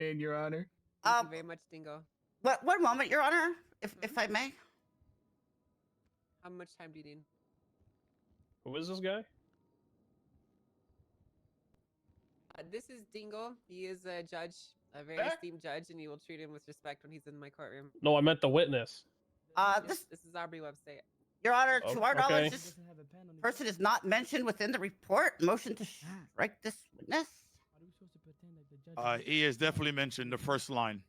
in, Your Honor. Thank you very much, Dingo. One moment, Your Honor, if I may. How much time do you need? Who is this guy? This is Dingo. He is a judge, a very esteemed judge, and you will treat him with respect when he's in my courtroom. No, I meant the witness. This is Aubrey Webster. Your Honor, to our knowledge, okay. this person is not mentioned within the report. Motion to strike this witness. He is definitely mentioned the first line.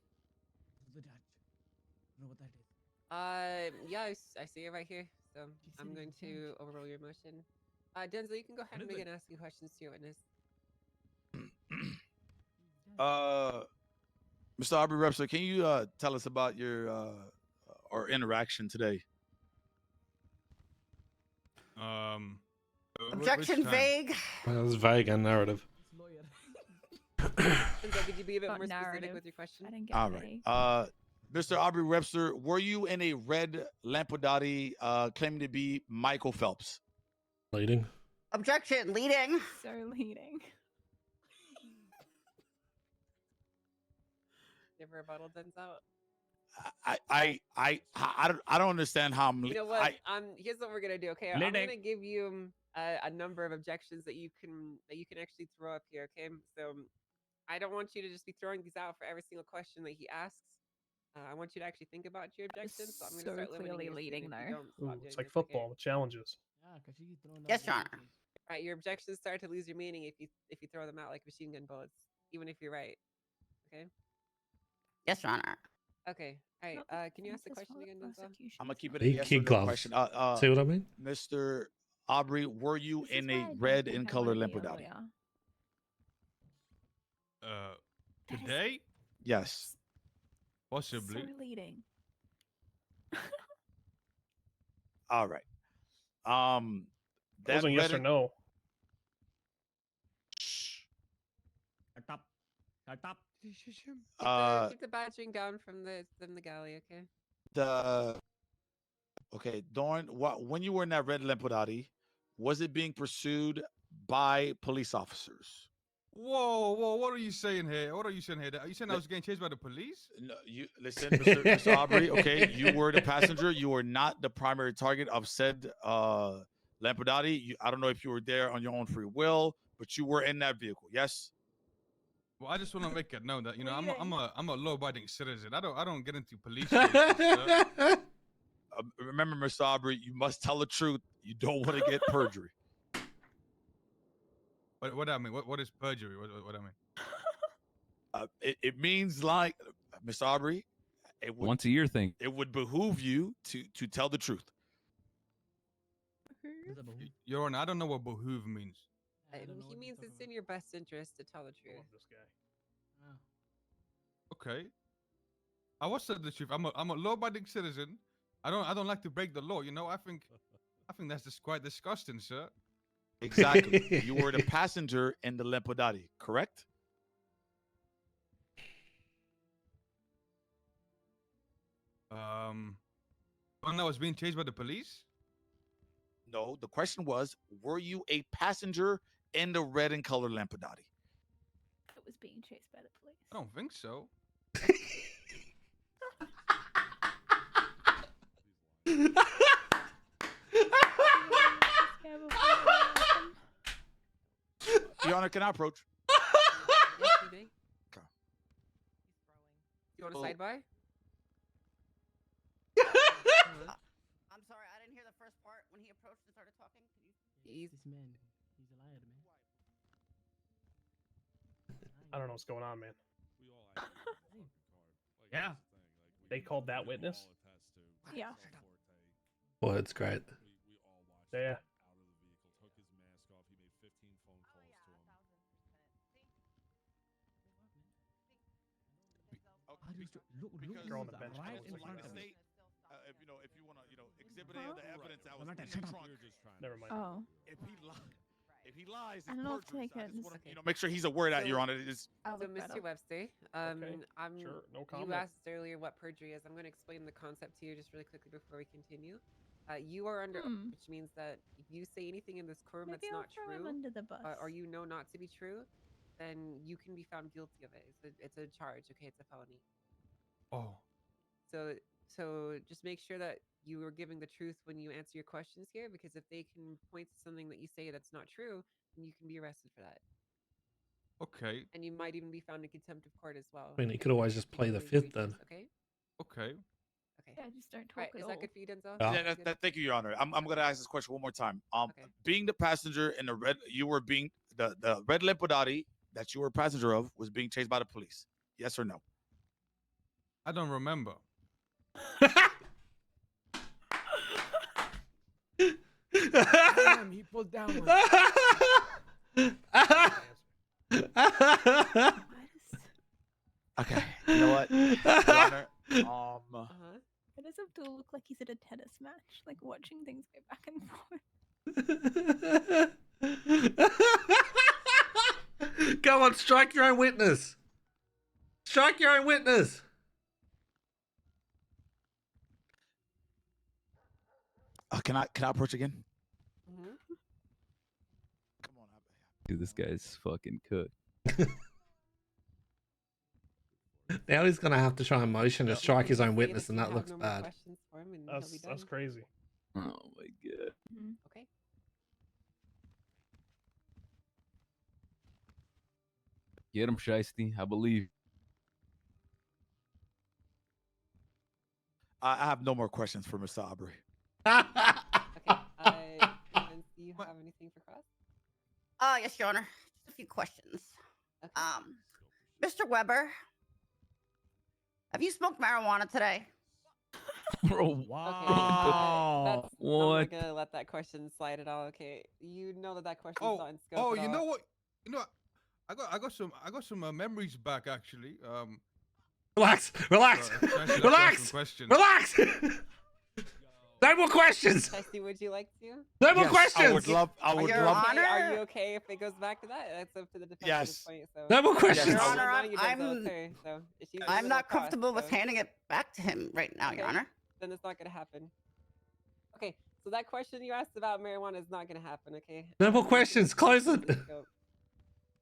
Yeah, I see it right here. So I'm going to overrule your motion. Denzel, you can go ahead and begin asking questions to your witness. Mr. Aubrey Webster, can you tell us about your our interaction today? Objection vague. Well, it's vague and narrative. Denzel, could you be a bit more specific with your question? All right. Mr. Aubrey Webster, were you in a red Lampadati claiming to be Michael Phelps? Leading. Objection, leading. So leading. Give her a bottle, Denzel. I don't understand how I'm. You know what? Here's what we're gonna do. Okay, I'm gonna give you a number of objections that you can actually throw up here. Okay, so I don't want you to just be throwing these out for every single question that he asks. I want you to actually think about your objections. So I'm gonna start clearly leading though. It's like football with challenges. Yes, Your Honor. Right, your objections start to lose your meaning if you throw them out like machine gun bullets, even if you're right. Okay. Yes, Your Honor. Okay. All right. Can you ask the question again, Denzel? I'm gonna keep it a yes or no question. See what I mean? Mr. Aubrey, were you in a red in color Lampadati? Today? Yes. Possibly. So leading. All right. That wasn't yes or no. Shut up. Shut up. Keep the badgering down from the galley, okay? Okay, Dawn, when you were in that red Lampadati, was it being pursued by police officers? Whoa, what are you saying here? What are you saying here? Are you saying I was getting chased by the police? No, you listen, Mr. Aubrey, okay? You were the passenger. You were not the primary target of said Lampadati. I don't know if you were there on your own free will, but you were in that vehicle, yes? Well, I just want to make it known that I'm a law-abiding citizen. I don't get into police cases. Remember, Mr. Aubrey, you must tell the truth. You don't want to get perjury. What do I mean? What is perjury? What I mean? It means like, Mr. Aubrey, once a year thing. It would behoove you to tell the truth. Your Honor, I don't know what behoove means. He means it's in your best interest to tell the truth. I love this guy. Okay. I was telling the truth. I'm a law-abiding citizen. I don't like to break the law. You know, I think that's just quite disgusting, sir. Exactly. You were the passenger in the Lampadati, correct? When I was being chased by the police? No, the question was, were you a passenger in the red and color Lampadati? It was being chased by the police. I don't think so. Your Honor, can I approach? Yes, you may. Okay. You want a sidebar? I'm sorry, I didn't hear the first part when he approached and started talking. This man, he's a liar, man. I don't know what's going on, man. Yeah. They called that witness? Yeah. Well, it's great. Yeah. Look They're on the bench. right in front of him. If you want to, exhibit any of the evidence that was in the trunk. Never mind. Oh. If he lies, I don't know if Taken's. make sure he's aware that, Your Honor. It is. So, Mr. Webster, Sure, no comment. you asked earlier what perjury is. I'm going to explain the concept to you just really quickly before we continue. You are under oath, which means that if you say anything in this courtroom Maybe that's I'll not throw him true, under the bus. or you know not to be true, then you can be found guilty of it. It's a charge. Okay, it's a felony. Oh. So just make sure that you are giving the truth when you answer your questions here, because if they can point to something that you say that's not true, then you can be arrested for that. Okay. And you might even be found in contempt of court as well. I mean, he could always just play the fifth then. Okay. Okay. Okay. Yeah, just don't talk All right, at is all. that good for you, Denzel? Yeah. Good? Thank you, Your Honor. I'm gonna ask this question one more time. Okay. Being the passenger in the red, you were being the red Lampadati that you were a passenger of was being chased by the police. Yes or no? I don't remember. Damn, he pulled down. Okay. You know what, Your Honor? It does have to look like he's at a tennis match, like watching things go back and forth. Go on, strike your own witness. Strike your own witness. Can I approach again? Mm-hmm. Come on, Dude, this guy's fucking cooked. Now he's gonna have to try and motion to strike his own See it witness, if and you that have looks no more bad. questions for him and he'll be That's done. crazy. Oh my god. Okay. Get him, Shiesty. I believe. I have no more questions for Mr. Aubrey. Okay. Vince, do you have anything for Cross? Yes, Your Honor. Just a few questions. Okay. Mr. Weber, have you smoked marijuana today? Bro, Wow. That's, I'm What? not gonna let that question slide at all. Okay, you know that question's Oh. not in scope. Oh, at you all. know what? You know, I got some memories back actually. Relax, relax, Sorry, I'm trying to ask relax, some questions. relax. No more questions. Testy, would you like to? No more Yes, questions. I would love. I would Your love. Honor? Are you okay if it goes back to that? That's up to the defense at this Yes. point. So. No more questions. Your Yes, Honor, Now you I'm Denzel, it's her, so she's I'm a not little cross, comfortable with so handing it back to him right now, Your Okay. Honor. Then it's not gonna happen. Okay, so that question you asked about marijuana is not gonna happen. Okay. No more You can questions. Close it. in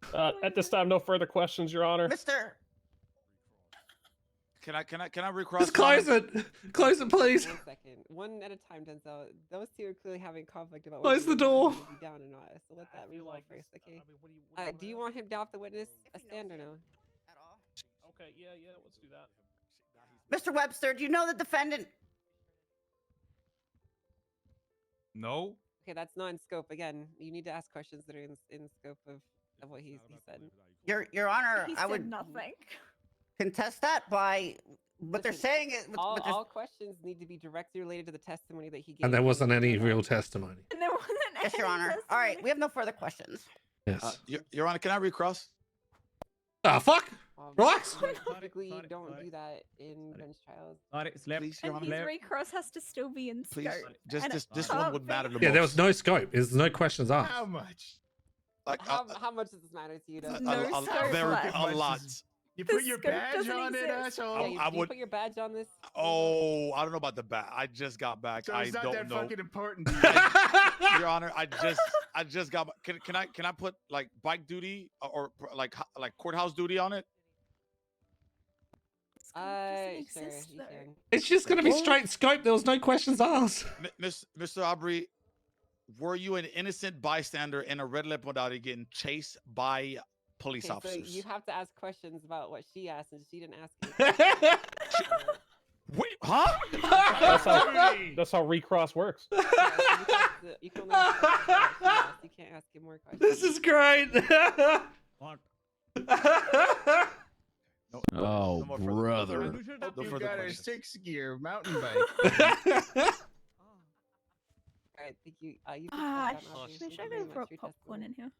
scope. At this time, no further questions, Your Honor. Mr. Can I recross? Just close it. Close it, please. 1 second. One at a time, Denzel. Those two are clearly having conflict about Close whether the you want door. him to be down or not. So let that resolve first, okay? Do you want him down off the witness stand or no? At all? Okay, yeah, let's do that. Mr. Webster, do you know the defendant? No. Okay, that's not in scope. Again, you need to ask questions that are in scope of what he said. Your Honor, He I said would nothing. contest that by what they're Listen, saying. Is, what they're- All questions need to be directly related to the testimony that he gave. And there wasn't any Okay. real testimony. And there wasn't Yes, Your any Honor. All right, testimony. we have no further questions. Yes. Your Honor, can I recross? Ah, fuck. Relax. You typically Sorry, don't sorry. do that in Sorry. bench trials. Sorry, slept. Please, Your And Honor. his Left. recross has to still be in Please, scope. just and this it this one can't would matter the be. Yeah, there most. was no scope. There's no questions asked. How much? Like How much does this matter to you? Though? No scope very left. a lot. You The put your scope badge doesn't on it, exist. asshole. Yeah, I you, do you would- put your badge on this? Oh, I don't know about the bat. I just got back. So I it's not don't that know. fucking important. To you. Your Honor, I just got. Can I put like bike duty or like courthouse duty on it? Scope doesn't Sure, exist, you though. can. It's just gonna be straight scope. There was no questions asked. Mr. Aubrey, were you an innocent bystander in a red Lampadati getting chased by police Okay, so officers? you have to ask questions about what she asked, and she didn't ask. Wait, huh? That's how recross works. You can only ask questions about what she asked. You can't ask him more questions. This is great. What? No, Oh, more further- brother. You should No have- further You got a questions. 6-gear mountain bike. All right, thank you. You can Ah, cut down, I obviously. wish I Thank you could very have much brought for your popcorn testimony. in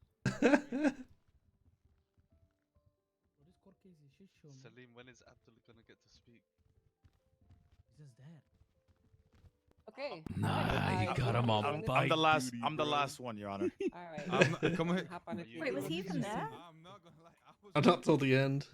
here. This court case is shit show, man. Salim, when is Abdul gonna get to speak? He's just there. Okay. Nah, alright, you got him you on can I'm bike the last. duty, I'm the bro. last one, Your Honor. All right. Come here. Hop on if you Wait, was want. he even there? I'm not gonna lie. I'm not till the end.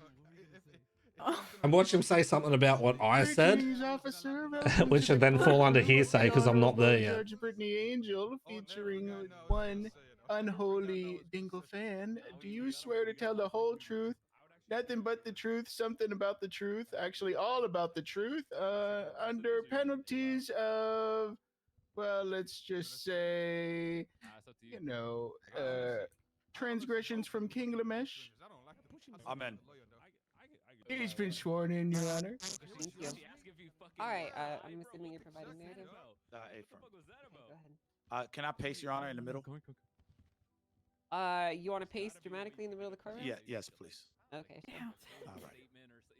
Oh. I'm watching him say something about what I said, Officer, which would then fall under hearsay because I'm not there yet. Judge Brittany Angel featuring no, one say it. unholy Dingle fan, do you swear to tell the whole truth, nothing but the truth, something about the truth, actually all about the truth, under penalties of, well, let's just say, transgressions from King Lamesh? Amen. He's been sworn in, Your Honor. Thank you. All right, I'm assuming you're providing narrative. A-firm. Okay, go ahead. Can I pace, Your Honor, in the middle? You want to pace dramatically in the middle of the courtroom? Yeah, yes, please. Okay, sure. All right.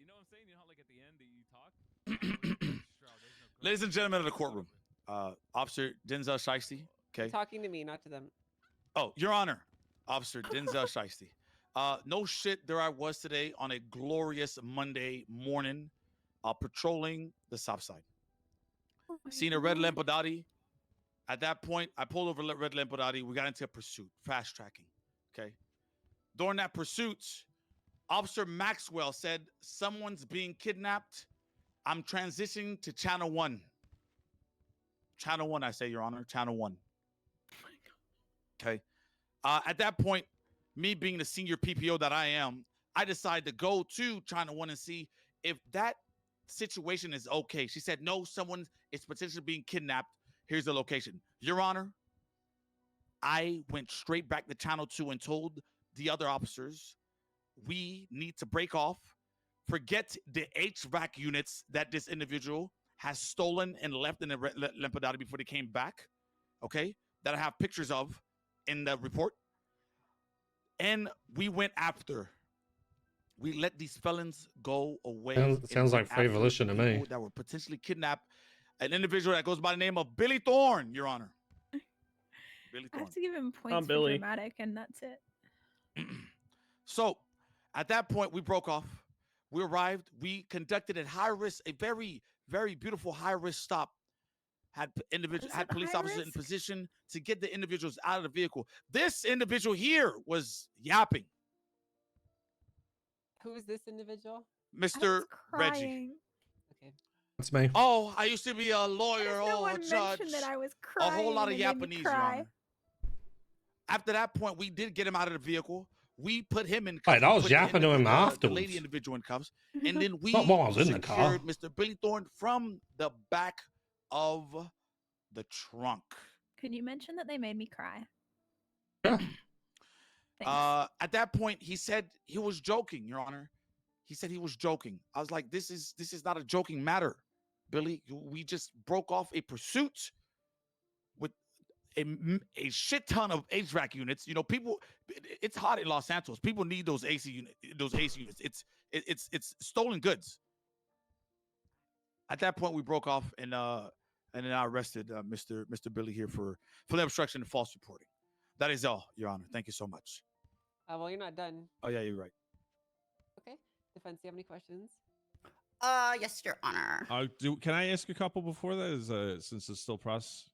You know what I'm saying? You know how like at the end you talk? Ladies and gentlemen of the courtroom, Officer Denzel Shiesty. Okay. Talking to me, not to them. Oh, Your Honor, Officer Denzel Shiesty. No shit, there I was today on a glorious Monday morning, patrolling the South Side. Seen a red Lampadati. At that point, I pulled over red Lampadati. We got into a pursuit, fast tracking. Okay. During that pursuit, Officer Maxwell said, someone's being kidnapped. I'm transitioning to Channel 1. Channel 1, I say, Your Honor. Channel 1. Okay. At that point, me being the senior PPO that I am, I decided to go to Channel 1 and see if that situation is okay. She said, no, someone is potentially being kidnapped. Here's the location. Your Honor, I went straight back to Channel 2 and told the other officers, we need to break off, forget the HVAC units that this individual has stolen and left in the Lampadati before they came back, okay, that I have pictures of in the report. And we went after. We let these felons go away. Sounds like free volition to me. That were potentially kidnapped. An individual that goes by the name of Billy Thorne, Your Honor. Billy I Thorne. have to give him points for Billy. dramatic, and that's it. So, at that point, we broke off. We arrived. We conducted a high risk, a very, very beautiful high risk stop. Had police officers in position to get the individuals out of the vehicle. This individual here was yapping. Who is this individual? Mr. Reggie. Okay. That's me. Oh, I used to be a lawyer. No Oh, one a judge. mentioned that I was crying. A whole lot of and it made me Japanese, Your cry. Honor. After that point, we did get him out of the vehicle. We put him in cuffs. Wait, I was put yapping to him the afterwards. lady individual in cuffs. And then we Not while I was in the car. secured Mr. Billy Thorne from the back of the trunk. Could you mention that they made me cry? Yeah. Thanks. At that point, he said he was joking, Your Honor. He said he was joking. I was like, this is not a joking matter, Billy. We just broke off a pursuit with a shit ton of HVAC units. You know, people. It's hot in Los Santos. People need those AC units. It's stolen goods. At that point, we broke off and then I arrested Mr. Billy here for the obstruction and false reporting. That is all, Your Honor. Thank you so much. Well, you're not done. Oh yeah, you're right. Okay. Defense, you have any questions? Yes, Your Honor. Can I ask a couple before that? Since it's still process.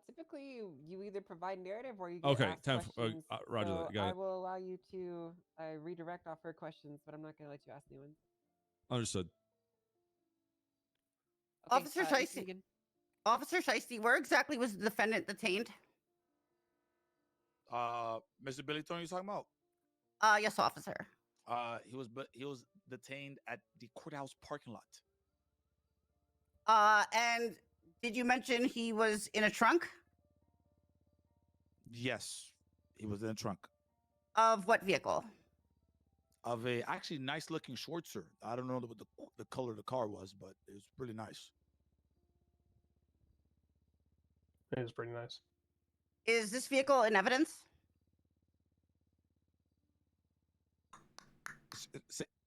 Typically, you either provide narrative or you get Okay, asked questions. Roger so that. Got I it. will allow you to redirect off her questions, but I'm not going to let you ask new ones. Understood. Okay, Officer Shiesty. Officer Shiesty, where exactly was the defendant detained? Mr. Billy Thorne, you talking about? Yes, officer. He was detained at the courthouse parking lot. And did you mention he was in a trunk? Yes, he was in the trunk Of what vehicle? of a actually nice looking Schwarzer. I don't know what the color of the car was, but it was really nice. It is pretty nice. Is this vehicle in evidence?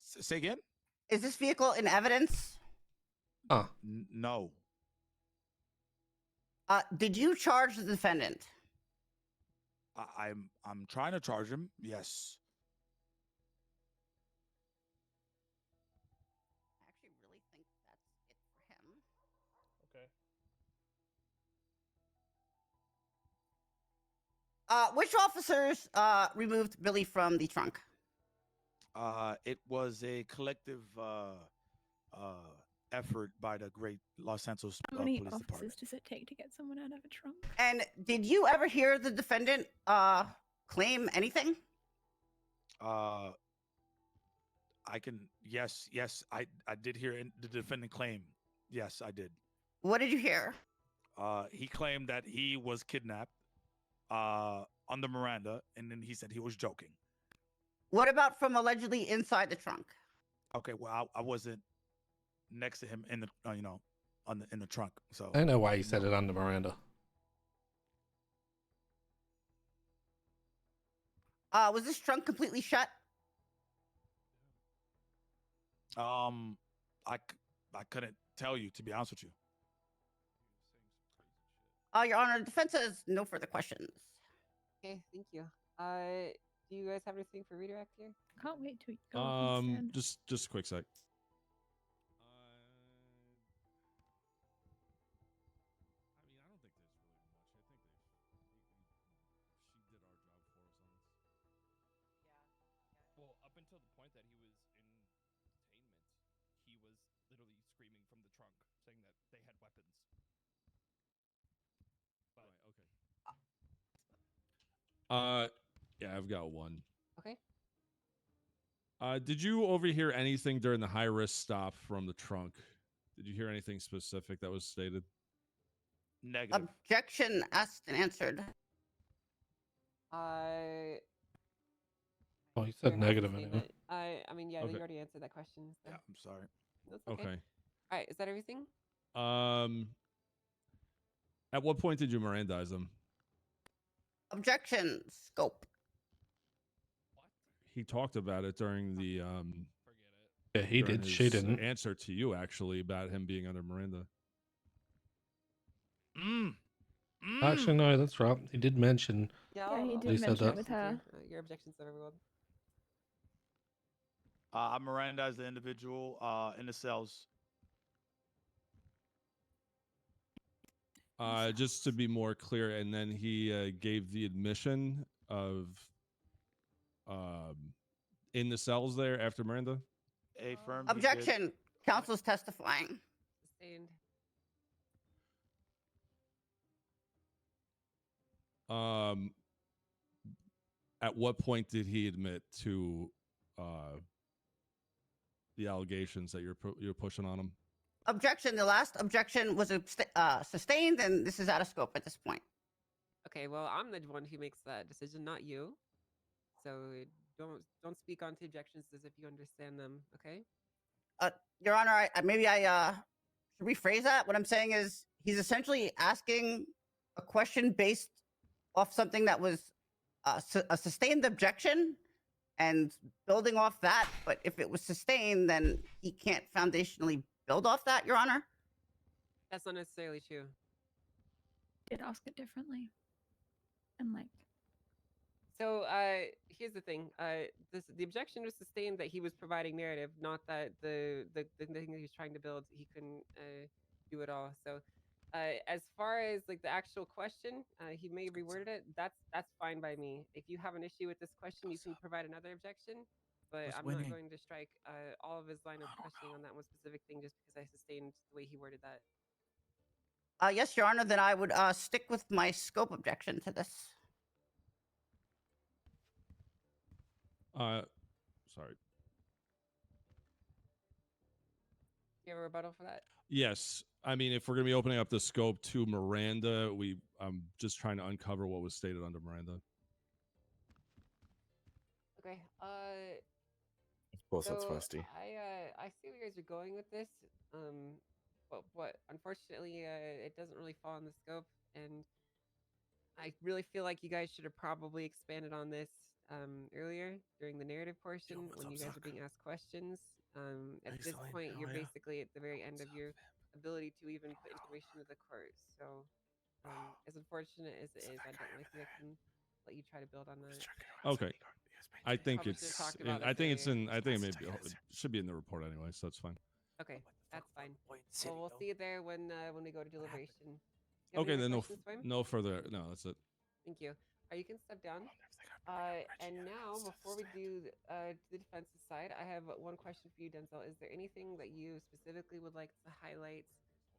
Say again? Is this vehicle in evidence? No. Did you charge the defendant? I'm trying to charge him. Yes. I actually really think that's it for him. Okay. Which officers removed Billy from the trunk? It was a collective effort by the great Los Santos How many Police officers Department. does it take to get someone out of a trunk? And did you ever hear the defendant claim anything? I can yes, I did hear the defendant claim. Yes, I did. What did you hear? He claimed that he was kidnapped under Miranda, and then he said he was joking. What about from allegedly inside the trunk? Okay, well, I wasn't next to him in the in the trunk, so I don't know why he said it under Miranda. Was this trunk completely shut? I couldn't tell you, to be honest with you. Your Honor, the defense has no further questions. Okay, thank you. Do you guys have anything for redirect here? Can't wait to go. Just a quick sec. Well, up until the point that he was in detainment, he was literally screaming from the trunk, saying that they had weapons. But, okay. Yeah, I've got one. Okay. Did you overhear anything during the high risk stop from the trunk? Did you hear anything specific that was stated? Negative. Objection asked and answered. Oh, he said negative anyway. I mean, yeah, Okay. you already answered that question. So. Yeah, I'm sorry. That's okay. Okay. All right, is that everything? At what point did you Mirandize them? Objection. Scope. He talked about it during the Yeah, he during did. She his didn't. answer to you actually about him being under Miranda. Actually, no, that's right. He did mention. Yeah, he He did said mention that. it with her. Your objections, everyone. I Mirandized the individual in the cells. Just to be more clear, and then he gave the admission of in the cells there after Miranda. Affirmed. Objection. Counsel's testifying. Sustained. At what point did he admit to the allegations that you're pushing on him? Objection. The last objection was sustained, and this is out of scope at this point. Okay, well, I'm the one who makes that decision, not you. So don't speak on to objections as if you understand them. Okay. Your Honor, maybe I should rephrase that. What I'm saying is he's essentially asking a question based off something that was a sustained objection and building off that. But if it was sustained, then he can't foundationally build off that, Your Honor. That's not necessarily true. Did ask it differently. And like. So here's the thing. The objection was sustained that he was providing narrative, not that the thing that he was trying to build he couldn't do it all. So as far as like the actual question, he may have reworded it. That's fine by me. If you have an issue with this question, you can provide another objection. But I'm not going to strike all of his line of questioning on that one specific thing just because I sustained the way he worded that. Yes, Your Honor. Then I would stick with my scope objection to this. Sorry. You have a rebuttal for that? Yes. I mean, if we're going to be opening up the scope to Miranda, I'm just trying to uncover what was stated under Miranda. Okay. Well, so that's feisty. I see where you guys are going with this. But what? Unfortunately, it doesn't really fall in the scope, and I really feel like you guys should have probably expanded on this earlier during the narrative portion when you guys are being asked questions. At this point, you're basically at the very end of your ability to even put information to the court. So, as unfortunate as it is, I don't really think I can let you try to build on that. Okay. I think Probably it's. should've talked In, about it I think it's in. earlier. I think it should be in the report anyway, so that's fine. Okay, that's fine. Well, we'll see you there when we go to deliberation. You have Okay, any then other no, questions for him? no further. No, that's it. Thank you. You can step down. And now, before we do the defensive side, I have one question for you, Denzel. Is there anything that you specifically would like to highlight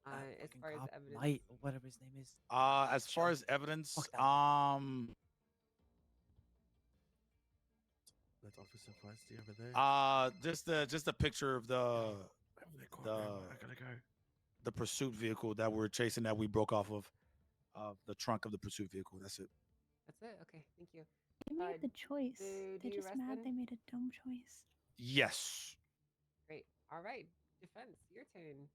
as far as evidence? Light, or whatever his name is. As far as evidence, That officer feisty over there. just a picture of the I gotta go. the pursuit vehicle that we're chasing that we broke off of the trunk of the pursuit vehicle. That's it. That's it. Okay, thank you. They made the choice. do They're you just rest mad then? they made a dumb choice. Yes. Great. All right, defense, your turn.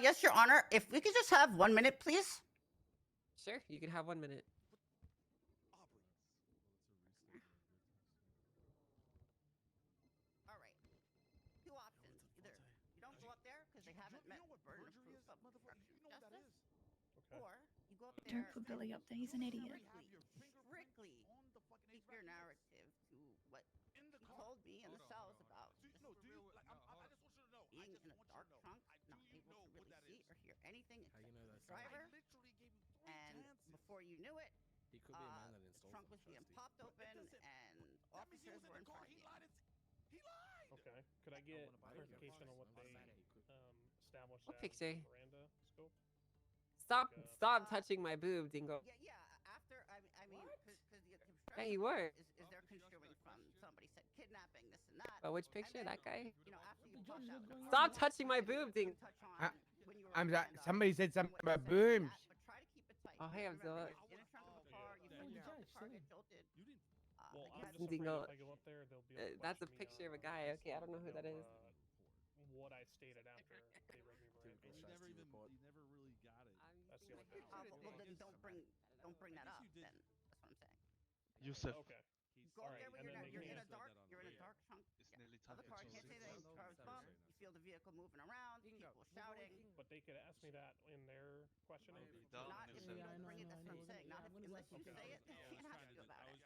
Yes, Your Honor. If we could just have 1 minute, please. Sure, you can have 1 minute. All right. Two options. Either you don't go up there because they haven't met the burden of proof of obstruction of justice, or you go up there. Don't put Billy up there. He's an idiot. Strictly keep your narrative to what he told me in the cells about being in a dark trunk, not able to really see or hear anything except for the driver. And before you knew it, the trunk was being popped open and officers were in front of you. Okay. Could I get clarification on what they established What as picture? Miranda scope? Stop touching my boob, Dingo. Yeah. After I mean, because the Yeah, you were. is they're construing from somebody said kidnapping this and that. But which picture? That guy? You know, after you popped out. Stop touching my boob, Dingo. I'm sorry. Somebody said something about boobs. Oh, hey, Abdullah. In a trunk of a car, you figured out the target jolted. Well, you I'm had just Dingo. afraid if I go up there, they'll be able to That's a question me picture of a on, guy. Okay, I don't know who that is. What I stated after they read me Miranda. You never really got it. That's the only thing. well, then don't bring that up. Then that's what I'm saying. Yusuf. Okay. Go All up there right, when and you're then in they a dark. can't- You're in a dark trunk. It's nearly Of time the for car. Can't say that the car was bumped. You feel the vehicle moving around. People shouting. But they could ask me that in their questioning. Not if you don't bring it. That's what I'm saying. Not unless you say it. They can't have to about it.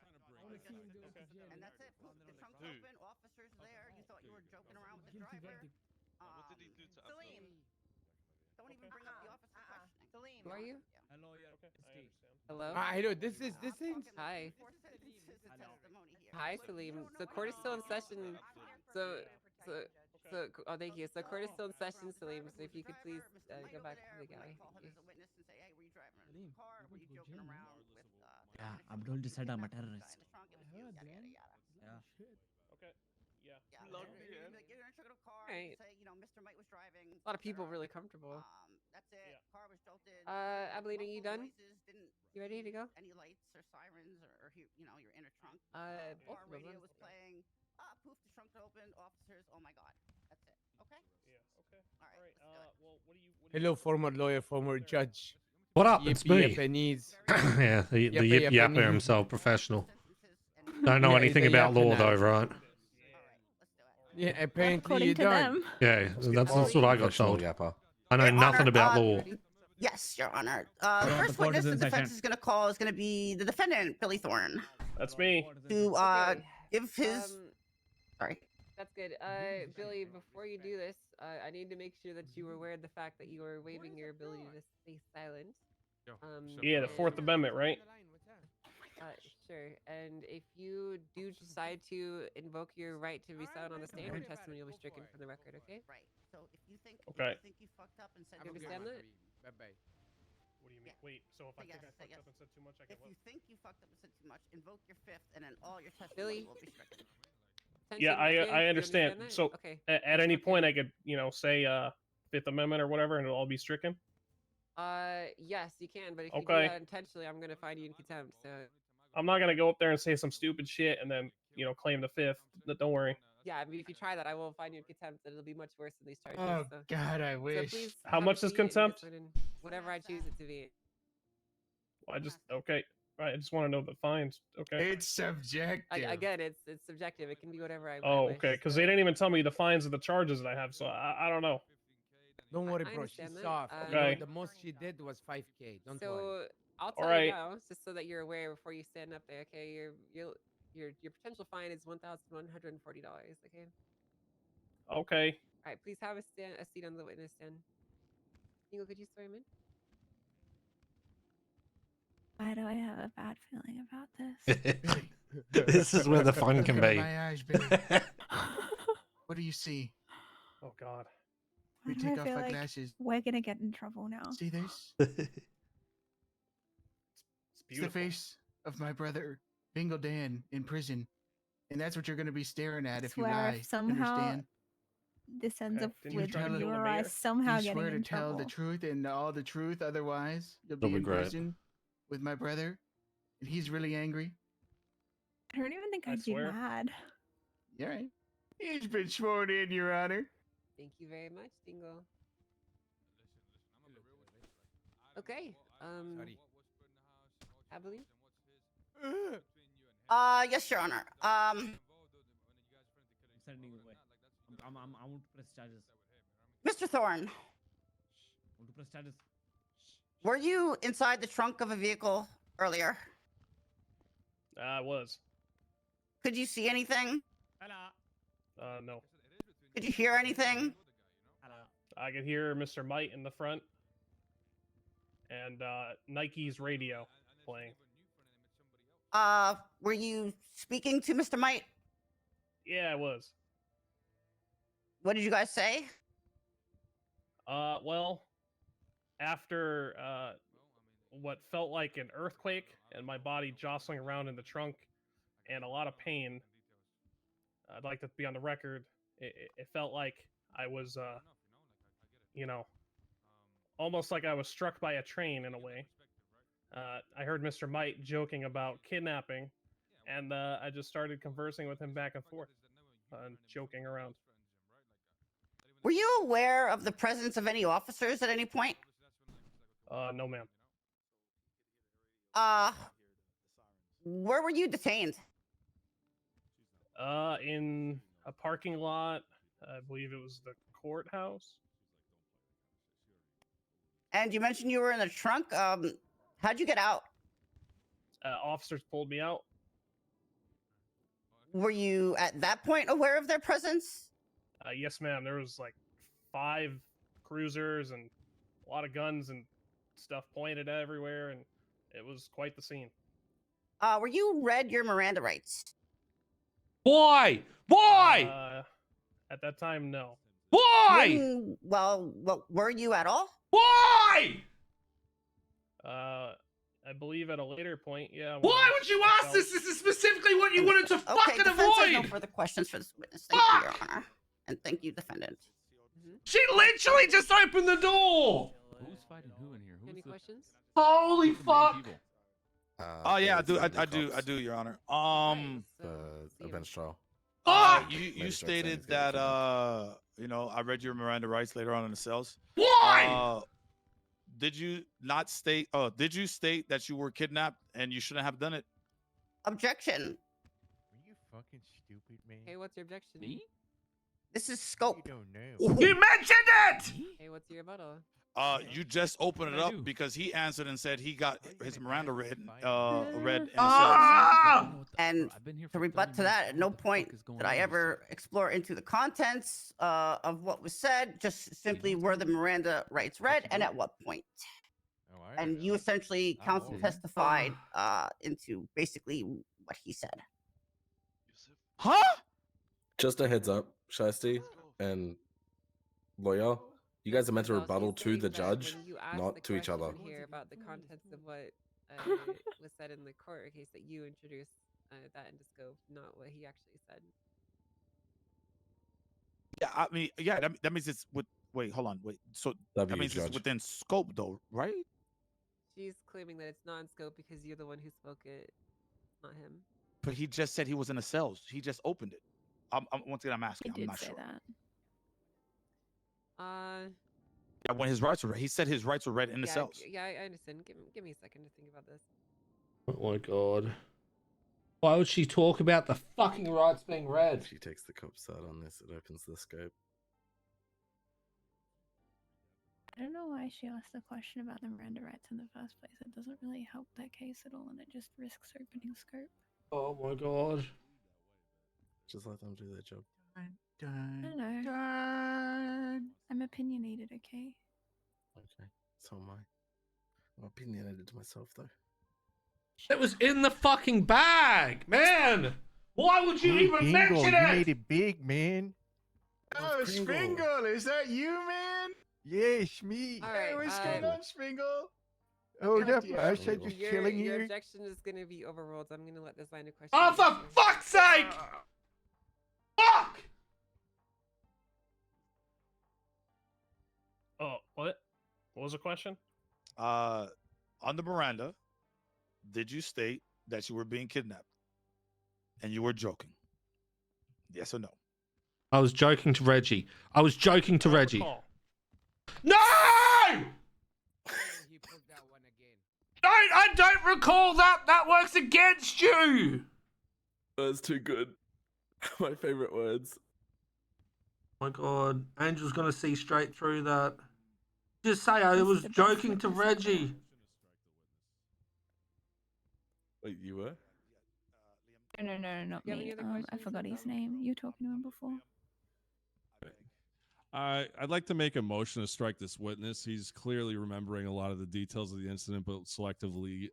And that's it. The trunk's open. Officers there. You thought you were joking around with the driver. What did he do to Salim. Don't even bring up the officer questioning. Who are you? Hello, yeah. Okay, I understand. Hello? Hello. This is. Hi. Testimony here. Hi, Salim. So court is still in session. So, oh, thank you. So court is still in session, Salim. So if you could please go back to the guy. Call him as a witness and say, hey, were you driving a car? Were you joking around with Yeah, Abdul just said I'm a terrorist. Yeah. Okay. Yeah. Yeah. You're in a truck of a car. Right. Say, you know, Mr. Mike was driving. A lot of people really comfortable. That's it. Car was jolted. Abilene, are you done? Didn't You ready to go? any lights or sirens or you know, you're in a trunk. Both Car of them. radio was playing. Poof, the trunk's open. Officers. Oh my God. That's it. Okay. Yeah. Okay. All right. Well, what do you? Hello, former lawyer, former judge. What up? It's me. Yippee Yeah, the yip yapper himself, professional. Don't know Yeah, anything he's a about law yapper though, now. right? Yeah, apparently According you to don't. them. Yeah, that's what I got told. I know Your nothing Honor, about law. Yes, Your Honor. The first witness the defense is going to call is going to be the defendant, Billy Thorne, That's me. to Okay. give his. Sorry. That's good. Billy, before you do this, I need to make sure that you were aware of the fact that you are waiving your ability to stay silent. Yeah, the Fourth Amendment, right? Sure. And if you do decide to invoke your right to be silent on the stand, your testimony will be stricken from the record. Okay? Right. So if you think Okay. you fucked up and said You understand that? Bye-bye. What do you mean? Wait. So if I think I Say fucked yes. up and said too much, I can If you what? think you fucked up and said too much, invoke your fifth, and then all your Billy? testimony will be stricken. Yeah, I understand. that? So Okay. at any point, I could say Fifth Amendment or whatever, and it'll all be stricken. Yes, you can, but if you Okay. do that intentionally, I'm gonna find you in contempt. So I'm not gonna go up there and say some stupid shit and then claim the Fifth. Don't worry. yeah, I mean, if you try that, I will find you in contempt, and it'll be much worse than these charges. Oh so. God, I So wish. please How have a much is seat and contempt? listen and whatever I choose it to be. Well, okay. Right, I just want to know the fines. Okay. It's subjective. Again, it's subjective. It can be whatever I. Oh, wish, okay. Because so- they didn't even tell me the fines of the charges that I have, so I don't know. Don't worry, I bro. She's understand that. soft. Okay. The most she did was 5K. Don't worry. So I'll All tell right. you now, just so that you're aware before you stand up there. Okay, your potential fine is $1,140. Okay. Okay. All right. Please have a seat on the witness stand. Nico, could you swear him in? Why do I have a bad feeling about this? This is where the fun can Look in be. my eyes, Billy. What do you see? Oh God. Why We do I take off feel our like glasses. we're gonna get in trouble now? See this? It's It's the beautiful. face of my brother, Bingo Dan, in prison. And that's what you're going to be staring at if you Swear lie. if somehow Understand? this ends Okay, up didn't you with try to kill your the mayor? eyes somehow You getting swear to in tell trouble. the truth and all the truth, otherwise you'll be That'll be in great. prison with my brother, and he's really angry. I don't even think I I'd be swear. mad. All right. He's been sworn in, Your Honor. Thank you very much, Dingo. Okay. I believe. Yes, Your Honor. I'm sending away. I want to press charges. Mr. Thorne, I want to press charges. were you inside the trunk of a vehicle earlier? I was. Could you see anything? No. Could you hear anything? I could hear Mr. Might in the front, and Nike's radio playing. Were you speaking to Mr. Might? Yeah, I was. What did you guys say? Well, after what felt like an earthquake and my body jostling around in the trunk and a lot of pain, I'd like to be on the record. It felt like I was, almost like I was struck by a train in a way. I heard Mr. Might joking about kidnapping, and I just started conversing with him back and forth, and joking around. Were you aware of the presence of any officers at any point? No, ma'am. Where were you detained? In a parking lot. I believe it was the courthouse. And you mentioned you were in the trunk. How'd you get out? Officers pulled me out. Were you at that point aware of their presence? Yes, ma'am. There was like 5 cruisers and a lot of guns and stuff pointed everywhere, and it was quite the scene. Were you read your Miranda rights? Why? Why? At that time, no. Why? Well, were you at all? Why? I believe at a later point, yeah. Why would you ask this? This is specifically what you wanted to Okay, fucking defense has no avoid. further questions for this witness. Thank you, Your Honor. And thank you, defendant. She literally just opened the door. Who's fighting who in here? Who's Any the, questions? Holy who's the main fuck. people? Oh yeah, I do, Your Honor. The bench trial. You stated that I read your Miranda rights later on in the cells. Why? Did you not state? Did you state that you were kidnapped and you shouldn't have done it? Objection. Are you fucking stupid, man? Hey, what's your objection? Me? This is scope. You don't know. You mentioned it. Hey, what's your rebuttal? You just opened it What'd I up do? because he answered and said he got his Miranda read in the cells. Ah! And I've been here to for rebut 30 to that, minutes. at no What the point fuck is going did I on? ever explore into the contents of what was said. Just simply were the Miranda rights read, and at what point. Oh, I And you essentially, I'm counsel old. testified into basically what he said. Huh? Just a heads up, Shiesty and lawyer, you guys are meant to Well, rebuttal she's to saying the that judge, when you asked not the to each other. question here about the contents of what was said in the court case, that you introduced that into scope, not what he actually said. Yeah, I mean, yeah, that means it's with. Wait, hold on, wait. So that means it's Judge. within scope, though, right? She's claiming that it's not in scope because you're the one who spoke it, not him. But he just said he was in the cells. He just opened it. Once again, I'm He asking. I'm did not say sure. that. Yeah, when his rights were read, he said his rights were read in the Yeah, cells. yeah, I understand. Give me a second to think about this. Oh my god. Why would she talk about the fucking rights being read? If she takes the cop side on this, it opens the scope. I don't know why she asked the question about the Miranda rights in the first place. It doesn't really help that case at all, and it just risks opening scope. Oh my god. Just let them do their job. I don't know. I'm opinionated, okay? Okay, so am I. I'm opinionated to myself, though. It was in the fucking bag, man. Why would you even mention You it? made it big, man. Oh, Kringle. Spingle, is that you, man? Yes, me. All Hey, right, what's going on, Spingle? Hold God up, damn I it. said just Your chilling Your here. objection is gonna be overruled. I'm gonna let this line of questioning. Oh, for go. fuck's sake! Fuck! Oh, what? What was the question? On the Miranda, did you state that you were being kidnapped and you were joking? Yes or no? I was joking to Reggie. I was joking to Reggie. Recall. No! I don't recall that. That works against you. That's too good. My favorite words. Oh my God, Angel's gonna see straight through that. Just say I This is was the best joking to witness ever. Reggie. Wait, you were? No, not Do you have me. any other I questions, forgot his Isabel? name. You were talking to him before. I'd like to make a motion to strike this witness. He's clearly remembering a lot of the details of the incident, but selectively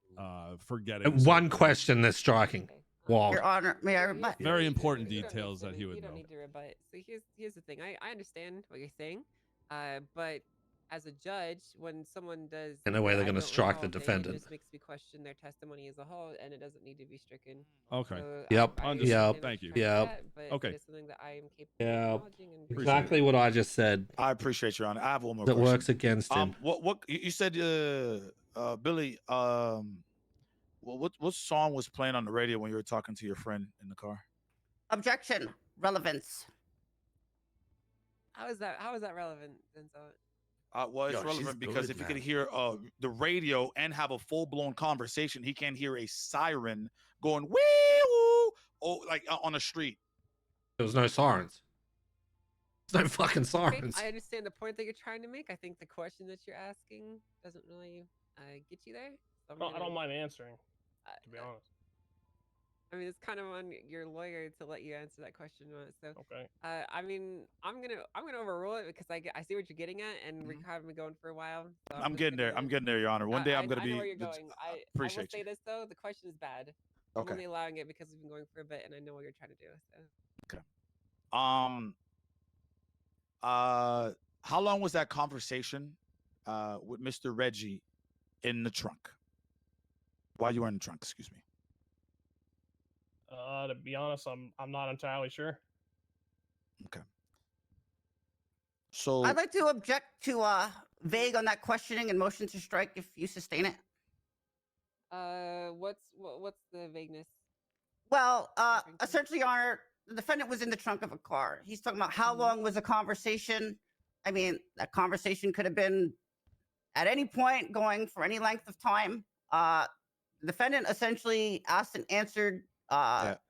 forgetting. One certain question that's striking. Okay. Wild. Your Honor, may I Here- rebut? Very you important don't need details to- that he would You don't know. need to rebut. So here's the thing. I understand what you're saying, but as a judge, when someone does, In a way, they're I gonna don't strike the recall thing, defendant. It just makes me question their testimony as a whole, and it doesn't need to be stricken. Okay. So Yep. I Understood. understand what Thank you're you. trying to Yep. get, but Okay. it is something that I am capable of Yeah. acknowledging and Exactly what I just said. I appreciate your honor. I have one more That question. works against him. What you said, Billy? What song was playing on the radio when you were talking to your friend in the car? Objection. Relevance. How is that relevant, Denzel? Well, it's Yo, she's relevant because good, if he could man. hear the radio and have a full blown conversation, he can't hear a siren going wee woo, like on the street. There was no sirens. There's no fucking Okay, sirens. I understand the point that you're trying to make. I think the question that you're asking doesn't really get you there. So I'm I gonna- don't mind answering, to be honest. I mean, it's kind of on your lawyer to let you answer that question. So, Okay. I mean, I'm gonna overrule it because I see what you're getting at, and we're kind of been going for a while. So I'm just getting there. gonna- I'm getting there, Your Honor. One day I'm gonna I be. know where you're going. I will appreciate say you. this though: the question is bad. I'm Okay. only allowing it because we've been going for a bit, and I know what you're trying to do. So. How long was that conversation with Mr. Reggie in the trunk? While you were in the trunk, excuse me. To be honest, I'm not entirely sure. Okay. So I'd like to object to vague on that questioning and motion to strike if you sustain it. What's the vagueness? Well, essentially, Your Honor, the defendant was in the trunk of a car. He's talking about how long was the conversation. I mean, that conversation could have been at any point going for any length of time. The defendant essentially asked and answered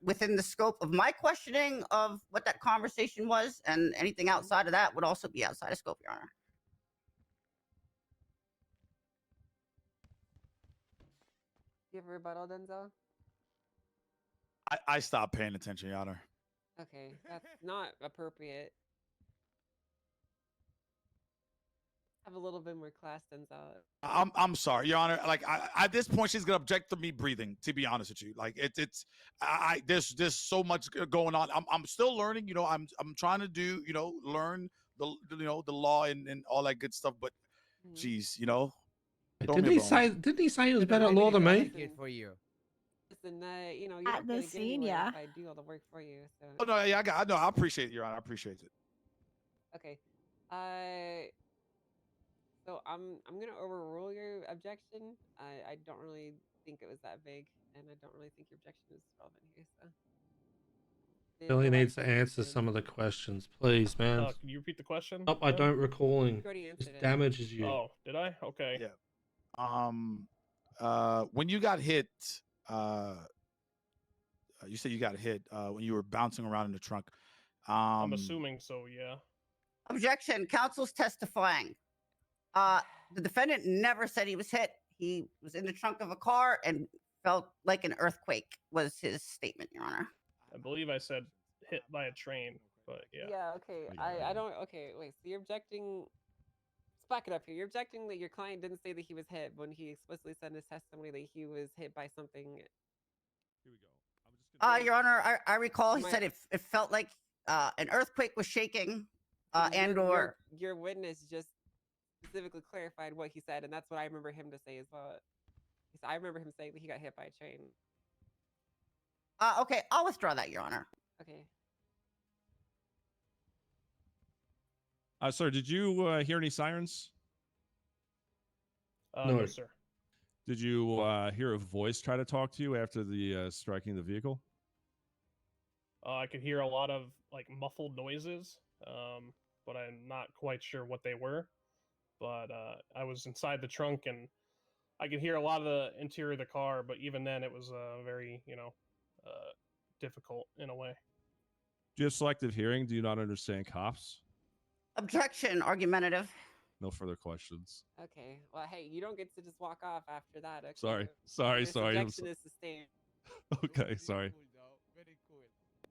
within the scope of my questioning of what that conversation was, and anything outside of that would also be outside of scope, Your Honor. Do you have a rebuttal, Denzel? I stopped paying attention, Your Honor. Okay, that's not appropriate. Have a little bit more class, Denzel. I'm sorry, Your Honor. Like at this point, she's gonna object to me breathing. To be honest with you, like there's so much going on. I'm still learning. You know, I'm trying to do learn the the law and all that good stuff. But geez, Didn't he say he was better at law than me? For you. Listen, you're At not the gonna get scene, anywhere yeah. if I do all the work for you. So. Oh no, yeah, I know. I appreciate it, Your Honor. I appreciate it. Okay. So I'm gonna overrule your objection. I don't really think it was that big, and I don't really think your objection is relevant here. So. Billy needs to answer some of the questions, please, man. Can you repeat the question? Nope, I don't recalling. You already This answered it. damages you. Oh, did I? Okay. Yeah. When you got hit, you said you got hit when you were bouncing around in the trunk. I'm assuming so. Yeah. Objection. Counsel's testifying. The defendant never said he was hit. He was in the trunk of a car and felt like an earthquake was his statement, Your Honor. I believe I said hit by a train, but yeah. Yeah. Okay. I don't. Okay. Wait. So you're objecting back it up here. You're objecting that your client didn't say that he was hit when he explicitly said in his testimony that he was hit by something. Here we go. Your Honor, I recall he said it felt like an earthquake was shaking, your witness just specifically clarified what he said, and that's what I remember him to say as well. I remember him saying that he got hit by a train. Okay, I'll withdraw that, Your Honor. Okay. Sir, did you hear any sirens? No, sir. Did you hear a voice try to talk to you after the striking the vehicle? I could hear a lot of like muffled noises, but I'm not quite sure what they were. But I was inside the trunk and I could hear a lot of the interior of the car, but even then it was very, difficult in a way. Do you have selective hearing? Do you not understand cops? Objection, argumentative. No further questions. Okay. Well, hey, you don't get to just walk off after that. Okay? Sorry. This objection is sustained. Okay, sorry.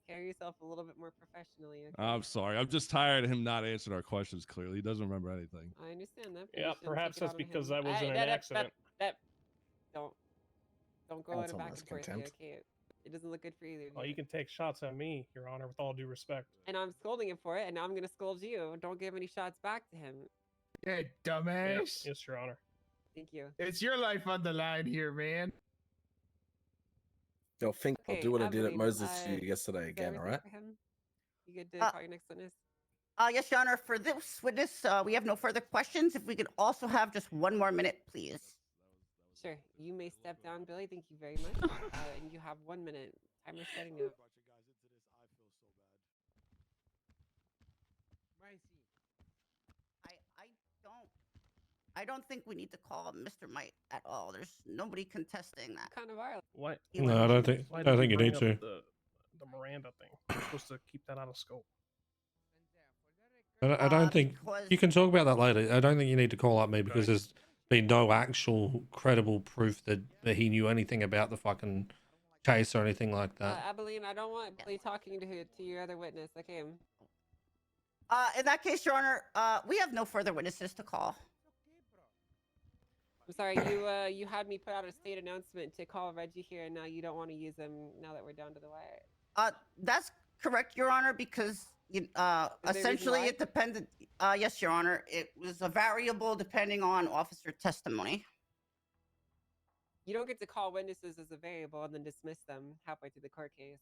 Carry yourself a little bit more professionally. Okay? I'm sorry. I'm just tired of him not answering our questions clearly. He doesn't remember anything. I understand that. Yeah, perhaps that's because I was in an accident. Don't go in a back and forth here, okay? It doesn't look good for either. Oh, you can take shots at me, Your Honor, with all due respect. And I'm scolding him for it, and now I'm going to scold you. Don't give any shots back to him. Hey, dumbass. Yes, Your Honor. Thank you. It's your life on the line here, man. Yo, think I'll do what I did at believe, Moses to you yesterday is that again, all everything right? for him? You good to call your next witness? Yes, Your Honor. For this witness, we have no further questions. If we could also have just 1 more minute, please. Sure. You may step down, Billy. Thank you very much. And you have 1 minute. Timer starting now. I don't think we need to call Mr. Might at all. There's nobody contesting that. Kind of are. What? No, I don't think. Why I did don't think you bring need up to. The Miranda thing. You're supposed to keep that out of scope. I don't think you can talk about that later. I don't think you need to call up me because there's been no actual credible proof that he knew anything about the fucking case or anything like that. Abilene, I don't want Billy talking to your other witness. Okay. In that case, Your Honor, we have no further witnesses to call. I'm sorry, you had me put out a state announcement to call Reggie here, and now you don't want to use him now that we're down to the wire. That's correct, Your Honor, because essentially it depended. Yes, Your Honor, it was a variable depending on officer testimony. You don't get to call witnesses as a variable and then dismiss them halfway through the court case.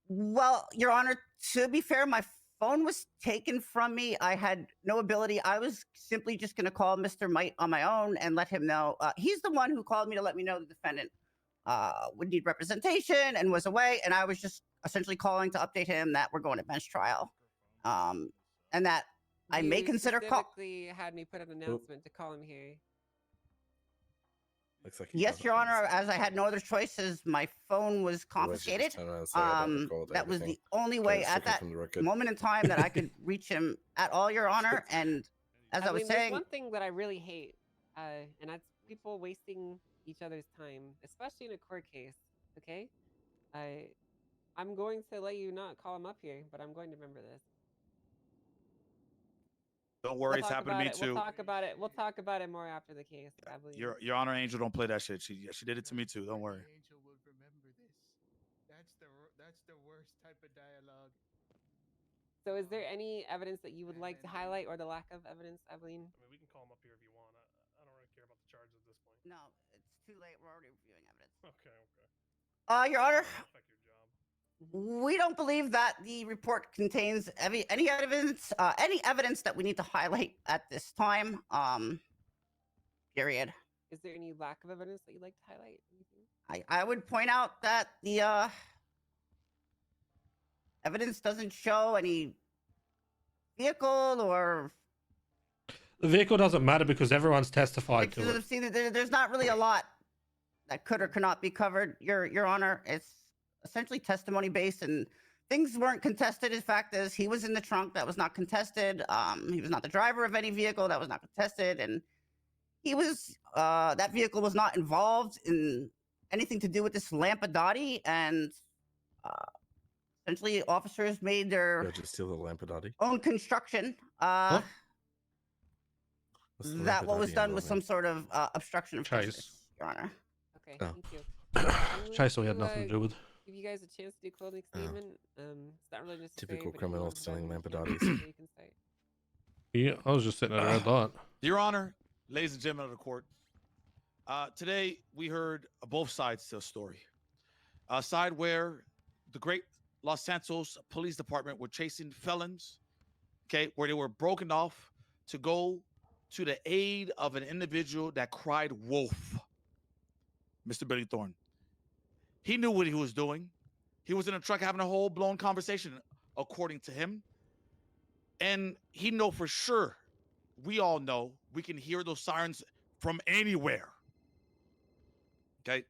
Well, Your Honor, to be fair, my phone was taken from me. I had no ability. I was simply just going to call Mr. Might on my own and let him know. He's the one who called me to let me know the defendant would need representation and was away. And I was just essentially calling to update him that we're going to bench trial. And that I may consider call. You had me put an announcement to call him here. Looks like Yes, Your Honor, as I had no other choices, my phone was confiscated. That was the only way at that moment in time that I could reach him at all, Your Honor. And as I was saying, one thing that I really hate, and that's people wasting each other's time, especially in a court case. Okay, I'm going to let you not call him up here, but I'm going to remember this. Don't worry, it's happened to me too. We'll talk about it. We'll talk about it more after the case. I believe. Your Honor, Angel, don't play that shit. She did it to me too. Don't worry. Angel would remember this. That's the worst type of dialogue. So, is there any evidence that you would like to highlight, or the lack of evidence, Evelyn? I mean, we can call him up here if you want. I don't really care about the charges at this point. No, it's too late. We're already reviewing evidence. Okay. Your Honor, we don't believe that the report contains any evidence that we need to highlight at this time. Period. Is there any lack of evidence that you'd like to highlight? I would point out that the evidence doesn't show any vehicle or. The vehicle doesn't matter because everyone's testified to it. See, there's not really a lot that could or cannot be covered, Your Honor. It's essentially testimony based, and things weren't contested. In fact, as he was in the trunk, that was not contested. He was not the driver of any vehicle, that was not contested, and he was that vehicle was not involved in anything to do with this Lampadati, and essentially officers made their just steal the Lampadati. own construction. that what was done was some sort of obstruction of justice, Your Honor. Okay, Oh. thank you. Chase we had nothing to do with. Give you guys a chance to do clothing statement. It's not really necessary. Typical but if you criminal want to stealing provide Lampadottis. information, you can say. Yeah, I was just sitting at a red light. Your Honor, ladies and gentlemen of the court, today we heard both sides to a story. A side where the great Los Santos Police Department were chasing felons, okay, where they were broken off to go to the aid of an individual that cried wolf, Mr. Billy Thorne. He knew what he was doing. He was in a truck having a whole blown conversation, according to him. And he know for sure, we all know, we can hear those sirens from anywhere. Okay?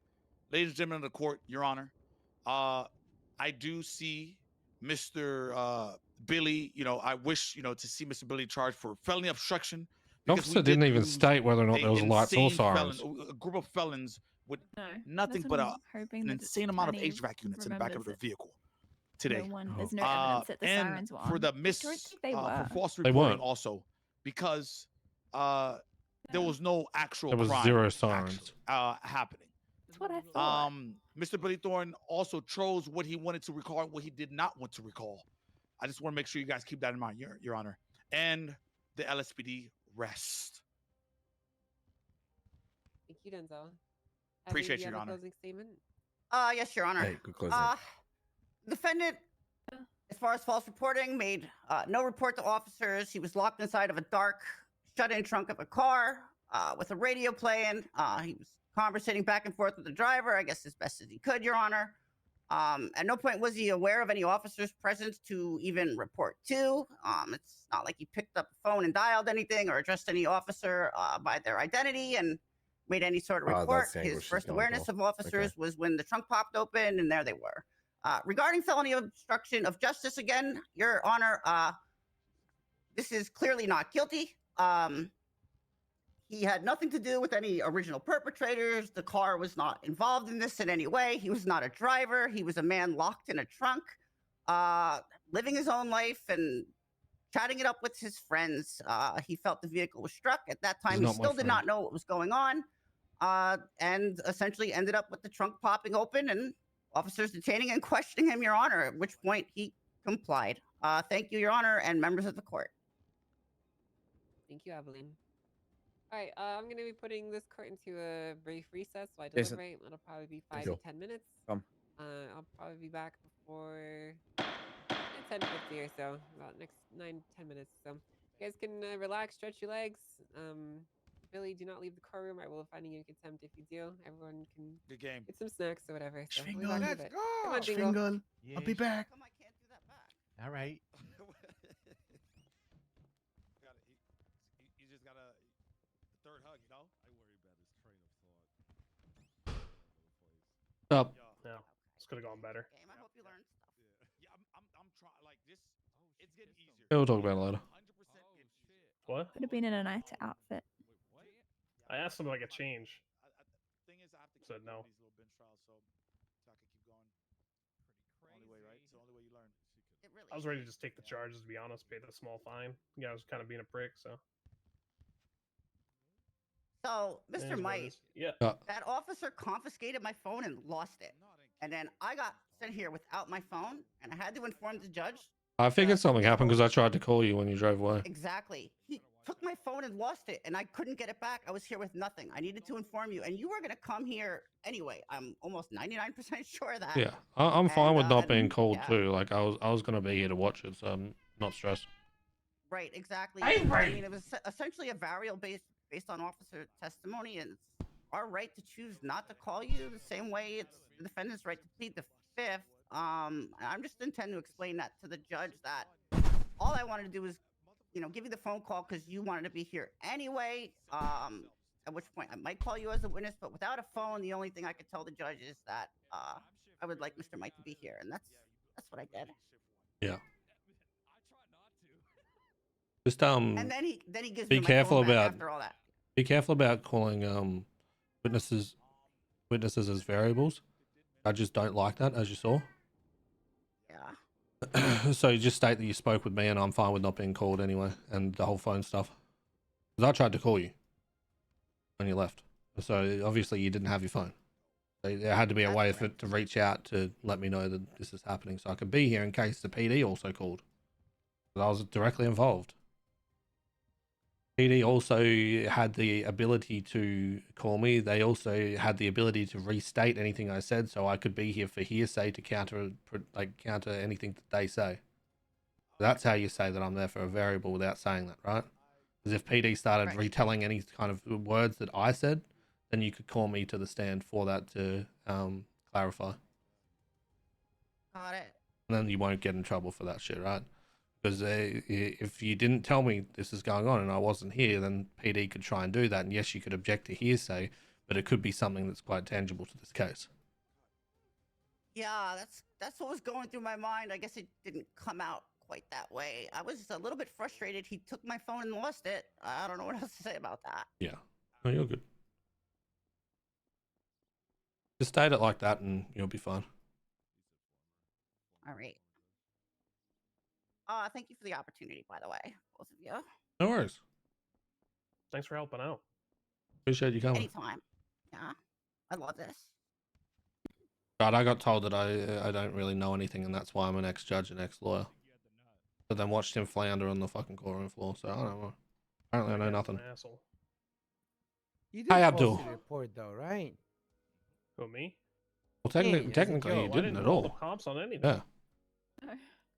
Ladies and gentlemen of the court, Your Honor, I do see Mr. Billy, I wish, to see Mr. Billy charged for felony obstruction. The officer didn't even state whether or not there was lights or sirens. A group of felons with nothing but an insane amount of HVAC units in the back of their vehicle today. There's no evidence that the and sirens were for on. the I don't think they were. for false They reporting weren't. also, because there was no actual There was crime 0 sirens. happening. That's what I thought. Mr. Billy Thorne also chose what he wanted to recall and what he did not want to recall. I just want to make sure you guys keep that in mind, Your Honor. And the LSPD rest. Thank you, Denzel. Appreciate Abby, you, have Your a Honor. closing statement? Yes, Your Honor. Hey, good closing. Defendant, as far as false reporting, made no report to officers. He was locked inside of a dark, shut-in trunk of a car with a radio playing. He was conversating back and forth with the driver, I guess as best as he could, Your Honor. At no point was he aware of any officers present to even report to. It's not like he picked up the phone and dialed anything or addressed any officer by their identity and made any sort of report. His first awareness of officers was when the trunk popped open, and there they were. Regarding felony obstruction of justice, again, Your Honor, this is clearly not guilty. He had nothing to do with any original perpetrators. The car was not involved in this in any way. He was not a driver. He was a man locked in a trunk, living his own life and chatting it up with his friends. He felt the vehicle was struck. At that time, he still did not know what was going on, and essentially ended up with the trunk popping open and officers detaining and questioning him, Your Honor, at which point he complied. Thank you, Your Honor, and members of the court. Thank you, Evelyn. All right, I'm going to be putting this court into a brief recess while I Jason. deliberate. It'll probably be 5 you. to 10 minutes. I'll probably be back before 10:50 or so, about next 9-10 minutes. So you guys can relax, stretch your legs. Billy, do not leave the courtroom. I will be finding you in contempt if you do. Everyone can Good game. get some snacks or whatever. So we'll be Schwingle, back in a let's bit. go. Come on, Jingle. Schwingle, I'll be back. How come I can't do that back? All right. You just got a third hug, I worry about his train of thought. Up. Yeah, this could have gone better. Game. I hope you learned stuff. Yeah, I'm trying, like, this, it's getting easier. Yeah, we'll talk about it later. 100% getting easier. What? Could have been in a nice outfit. I asked him like a change. Thing is, I have to Said keep no. doing these little bench trials so I can keep going. Pretty crazy. Only way, right? It's the only way you learn. It really I was ready to just take the charges, to be honest, pay the small fine. Yeah, I was kind of being a prick, so. So, It is Mr. what it Might, is. Yeah. that officer confiscated my phone and lost it. And then I got sent here without my phone, and I had to inform the judge. I figured something happened because I tried to call you when you drove away. Exactly. He took my phone and lost it, and I couldn't get it back. I was here with nothing. I needed to inform you, and you were going to come here anyway. I'm almost 99% sure of that. Yeah, I'm fine with not being called yeah. too. Like I was gonna be here to watch it, so I'm not stressed. Right, exactly. Hey, I right. mean, it was essentially a variable based on officer testimony, and it's our right to choose not to call you the same way it's the defendant's right to plead the fifth. I'm just intending to explain that to the judge that all I wanted to do was, give you the phone call because you wanted to be here anyway. At which point I might call you as a witness, but without a phone, the only thing I could tell the judge is that I would like Mr. Mike to be here, and that's what I did. Yeah. Just And then he gives be me my careful phone back about after all that. be careful about calling witnesses as variables. I just don't like that, as you saw. Yeah. So you just state that you spoke with me and I'm fine with not being called anyway, and the whole phone stuff. Because I tried to call you when you left. So obviously you didn't have your phone. So there had to be a way for it to reach out to let me know that this is happening, so I could be here in case the PD also called. But I was directly involved. PD also had the ability to call me. They also had the ability to restate anything I said, so I could be here for hearsay to counter anything that they say. That's how you say that I'm there for a variable without saying that, right? Because if PD started retelling any kind of words that I said, then you could call me to the stand for that to clarify. Got it. And then you won't get in trouble for that shit, right? Because if you didn't tell me this is going on and I wasn't here, then PD could try and do that. And yes, you could object to hearsay, but it could be something that's quite tangible to this case. Yeah, that's what was going through my mind. I guess it didn't come out quite that way. I was a little bit frustrated. He took my phone and lost it. I don't know what else to say about that. Yeah. No, you're good. Just state it like that and you'll be fine. All right. Thank you for the opportunity, by the way, both of you. No worries. Thanks for helping out. Appreciate you coming. Anytime. Yeah, I love this. But I got told that I don't really know anything, and that's why I'm an ex-judge and ex-lawyer. But then watched him flounder on the fucking courtroom floor, so I don't know. Apparently I know nothing. Asshole. You did Hi, false Abdul. report though, right? Who, me? Well, Yeah, as a technically joke. you I didn't didn't at call the all. cops on anything. Yeah.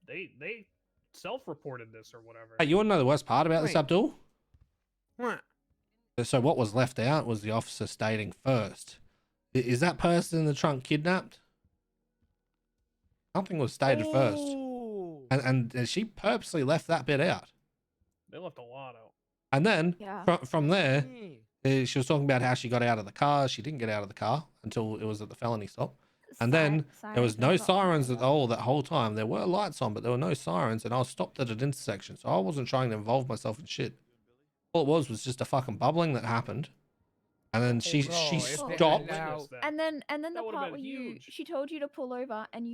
They self-reported this or whatever. Hey, you want to know the worst part about this, Wait. Abdul? What? So what was left out was the officer stating first, is that person in the trunk kidnapped? Something was stated first. Oh. And she purposely left that bit out. They left a lot out. And then from there, Yeah. she was talking about how she got out of the car. She didn't get out of the car until it was at the felony stop. And then there was no sirens at all that whole time. There were lights on, but there were no sirens. And I was stopped at an intersection, so I wasn't trying to involve myself in shit. All it was just a fucking bubbling that happened. And then she Bro, if they stopped. allowed- And then the That would've part been where huge. she told you to pull over and you